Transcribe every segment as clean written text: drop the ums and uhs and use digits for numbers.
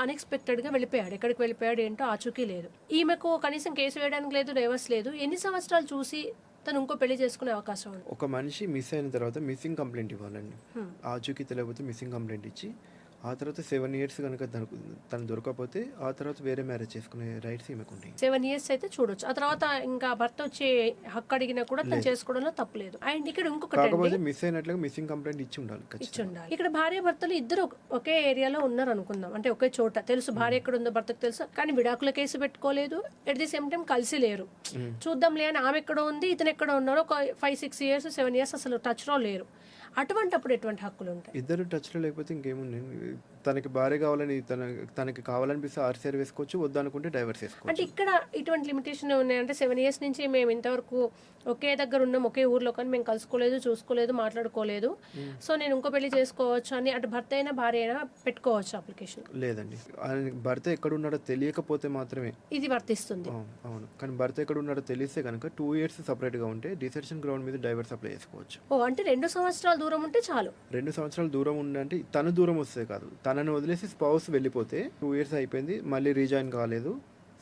అన్ఎక్స్పెక్టెడ్గా వెళ్ళిపోయాడు. ఎక్కడికి వెళ్ళిపోయాడు ఏంటో ఆచూకీ లేదు. ఈమెకు కనీసం కేసు వేయడానికి లేదు, డైవర్స్ లేదు. ఎన్ని సంవత్సరాలు చూసి తను ఇంకో పెళ్లి చేసుకునే అవకాశం ఉంది? ఒక మనిషి మిస్ అయిన తర్వాత మిస్సింగ్ కంప్లైంట్ ఇవ్వాలండి. ఆచూకీ తెలియకపోతే మిస్సింగ్ కంప్లైంట్ ఇచ్చి ఆ తర్వాత 7 years కనుక తను దొరకకపోతే ఆ తర్వాత వేరే మ్యారేజ్ చేసుకునే రైట్స్ ఈమెకు ఉంటాయి. 7 years అయితే చూడొచ్చు. ఆ తర్వాత ఇంకా భర్త వచ్చి హక్కు అడిగినా కూడా తను చేసుకోవడంలో తప్పులేదు. అండ్ ఇక్కడ కాకపోతే మిస్ అయినట్లుగా మిస్సింగ్ కంప్లైంట్ ఇచ్చి ఉండాలి. ఇక్కడ భార్య భర్తలు ఇద్దరు ఒకే ఏరియాలో ఉన్నారు అనుకుందాం, అంటే ఒకే చోట. తెలుసు భార్య ఎక్కడ ఉందో భర్తకు తెలుసు, కానీ విడాకుల కేసు పెట్టుకోలేదు. ఎట్ ది సేమ్ టైం కలిసి లేరు. చూద్దాంలే అని ఆమె ఎక్కడ ఉంది, ఇతను ఎక్కడ ఉన్నారో ఒక 5-6 years 7 years అసలు టచ్ లో లేరు. అటువంటిప్పుడు ఎటువంటి హక్కులు ఉంటాయి? ఇద్దరు టచ్ లో లేకపోతే ఇంకేముంది, తనకి భార్య కావాలని తనకి కావాలనిపిస్తే ఆర్సీఆర్ వేసుకోవచ్చు, వద్దనుకుంటే డైవర్స్ వేసుకోవచ్చు. అంటే ఇక్కడ ఇటువంటి లిమిటేషన్ ఉన్నాయంటే 7 years నుంచి మేము ఇంతవరకు ఒకే దగ్గర ఉన్నాం, ఒకే ఊర్లో, కానీ మేము కలుసుకోలేదు, చూసుకోలేదు, మాట్లాడుకోలేదు, సో నేను ఇంకో పెళ్లి చేసుకోవచ్చు అని అటు భర్త అయినా భార్య అయినా పెట్టుకోవచ్చు అప్లికేషన్? లేదండి, భర్త ఎక్కడ ఉన్నాడో తెలియకపోతే మాత్రమే ఇది వర్తిస్తుంది. అవును, కానీ భర్త ఎక్కడ ఉన్నాడో తెలిస్తే కనుక 2 years సెపరేట్ గా ఉంటే డిసెషన్ గ్రౌండ్ మీద డైవర్స్ అప్లై చేసుకోవచ్చు. అంటే 2 సంవత్సరాల దూరం ఉంటే చాలు. 2 సంవత్సరాల దూరం ఉందంటే తను దూరం వస్తే కాదు, తనని వదిలేసి స్పౌస్ వెళ్ళిపోతే 2 years అయిపోయింది, మళ్ళీ రీజాయిన్ కాలేదు,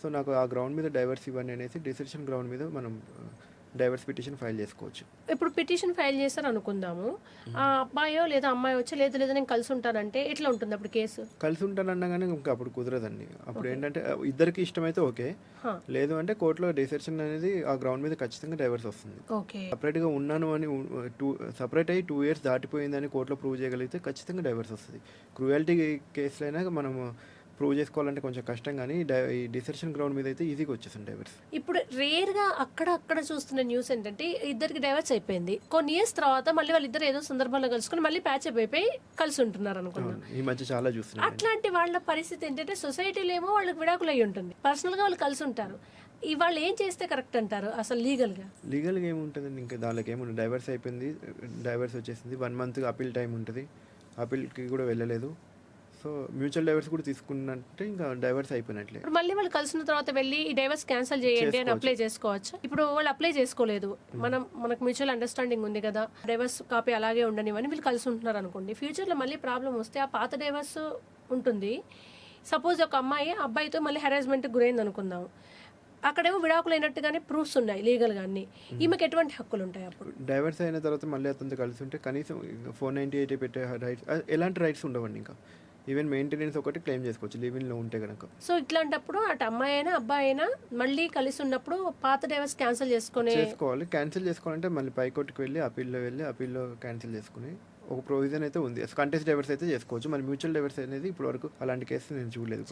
సో నాకు ఆ గ్రౌండ్ మీద డైవర్స్ ఇవ్వండి అనేసి డిసెషన్ గ్రౌండ్ మీద మనం డైవర్స్ పిటిషన్ ఫైల్ చేసుకోవచ్చు. ఇప్పుడు పిటిషన్ ఫైల్ చేస్తారు అనుకుందాము, ఆ అబ్బాయో లేదా అమ్మాయి వచ్చి లేదు లేదు నేను కలిసి ఉంటానంటే ఎట్లా ఉంటుంది అప్పుడు కేసు? కలిసి ఉంటానన్నా కానీ ఇంకా అప్పుడు కుదరదండి. అప్పుడు ఏంటంటే ఇద్దరికి ఇష్టమైతే ఓకే, లేదు అంటే కోర్టులో డిసెషన్ అనేది ఆ గ్రౌండ్ మీద ఖచ్చితంగా డైవర్స్ వస్తుంది. సపరేట్ గా ఉన్నాను అని సపరేట్ అయ్యి 2 years దాటిపోయిందని కోర్టులో ప్రూవ్ చేయగలిగితే ఖచ్చితంగా డైవర్స్ వస్తుంది. క్రూయాలిటీ కేసులు అయినా మనం ప్రూవ్ చేసుకోవాలంటే కొంచెం కష్టం, కానీ ఈ డిసెషన్ గ్రౌండ్ మీద అయితే ఈజీగా వచ్చేసింది డైవర్స్. ఇప్పుడు రేర్ గా అక్కడ చూస్తున్న న్యూస్ ఏంటంటే ఇద్దరికి డైవర్స్ అయిపోయింది, కొన్ని ఇయర్స్ తర్వాత మళ్ళీ వాళ్ళిద్దరు ఏదో సందర్భంలో కలుసుకుని మళ్ళీ ప్యాచ్ అప్ అయిపోయి కలిసి ఉంటున్నారు అనుకున్నాం. ఈ మధ్య చాలా చూస్తున్నాం. అట్లాంటి వాళ్ళ పరిస్థితి ఏంటంటే సొసైటీలో ఏమో వాళ్ళకి విడాకులు అయ్యి ఉంటుంది, పర్సనల్ గా వాళ్ళు కలిసి ఉంటారు. వాళ్ళు ఏం చేస్తే కరెక్ట్ అంటారు అసలు లీగల్ గా ఏముంటుందండి, ఇంకా దానికి ఏముంటుంది, డైవర్స్ అయిపోయింది, డైవర్స్ వచ్చేసింది, 1 month అపీల్ టైం ఉంటుంది, అపీల్కి కూడా వెళ్ళలేదు, సో మ్యూచువల్ డైవర్స్ కూడా తీసుకున్నట్టే ఇంకా డైవర్స్ అయిపోయినట్లే. మళ్ళీ వాళ్ళు కలిసిన తర్వాత వెళ్ళి ఈ డైవర్స్ క్యాన్సిల్ చేయండి అని అప్లై చేసుకోవచ్చు. ఇప్పుడు వాళ్ళు అప్లై చేసుకోలేదు, మనకు మ్యూచువల్ అండర్స్టాండింగ్ ఉంది కదా, డైవర్స్ కాపీ అలాగే ఉండనివని వీళ్ళు కలిసి ఉంటున్నారు అనుకోండి, ఫ్యూచర్ లో మళ్ళీ ప్రాబ్లం వస్తే ఆ పాత డైవర్స్ ఉంటుంది. సపోజ్ ఒక అమ్మాయి అబ్బాయితో మళ్ళీ హెరాస్మెంట్ గురైంది అనుకుందాం, అక్కడేమో విడాకులు అయినట్టుగానే ప్రూఫ్స్ ఉన్నాయి లీగల్ గా అన్ని, ఈమెకి ఎటువంటి హక్కులు ఉంటాయి అప్పుడు? డైవర్స్ అయిన తర్వాత మళ్ళీ అతనితో కలిసి ఉంటే కనీసం 498 పెట్టే రైట్స్, ఎలాంటి రైట్స్ ఉండవండి. ఇంకా ఈవెన్ మెయింటెనెన్స్ ఒకటి క్లెయిమ్ చేసుకోవచ్చు లివింగ్ లో ఉంటే కనుక. సో ఇట్లాంటప్పుడు అటు అమ్మాయి అయినా అబ్బాయి అయినా మళ్ళీ కలిసి ఉన్నప్పుడు పాత డైవర్స్ క్యాన్సిల్ చేసుకోవాలి. క్యాన్సిల్ చేసుకోవాలంటే మళ్ళీ పైకోర్టుకి వెళ్ళి అపీల్లో క్యాన్సిల్ చేసుకుని ఒక ప్రొవిజన్ అయితే ఉంది. కంటెస్ట్ డైవర్స్ అయితే చేసుకోవచ్చు. మరి మ్యూచువల్ డైవర్స్ అనేది ఇప్పుడు వరకు అలాంటి కేసు నేను చూడలేదు.